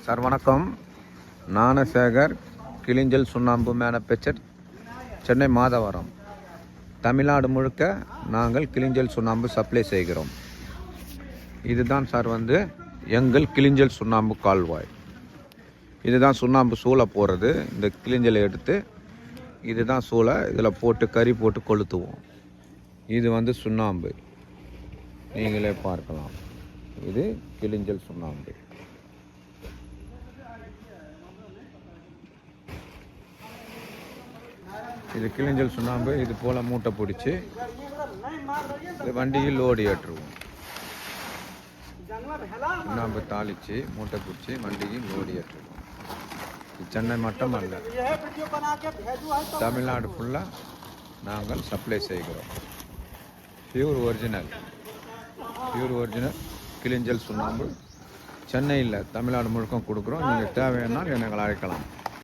Sir வணக்கம். ஞானசேகர் கிளிஞ்சல் சுண்ணாம்பு manufacture, Chennai Madhavaram. Tamil Nadu முழுக்க நாங்கள் கிளிஞ்சல் சுண்ணாம்பு சப்ளை செய்கிறோம். இதுதான் சார் எங்கள் கிளிஞ்சல் சுண்ணாம்பு கால்வாய். இதுதான் சுண்ணாம்பு சூளை போடுறது. இந்த கிளிஞ்சலை எடுத்து இதுதான் சூளை, இதில் போட்டு கறி போட்டு கொளுத்துவோம். இது சுண்ணாம்பு, நீங்களே பார்க்கலாம். இது கிளிஞ்சல் சுண்ணாம்பு. இது கிளிஞ்சல் சுண்ணாம்பு. இது போல் மூட்டை பிடிச்சி இது வண்டியில் லோடு ஏற்றுவோம். சுண்ணாம்பு தாளித்து மூட்டை பிடிச்சி வண்டியில் லோடு ஏற்றுவோம். இது சென்னை மட்டும் அல்ல, தமிழ்நாடு ஃபுல்லாக நாங்கள் சப்ளை செய்கிறோம். பியூர் ஒரிஜினல் கிளிஞ்சல் சுண்ணாம்பு சென்னையில் தமிழ்நாடு முழுக்க கொடுக்குறோம். நீங்கள் தேவையானால் எங்களை அழைக்கலாம்.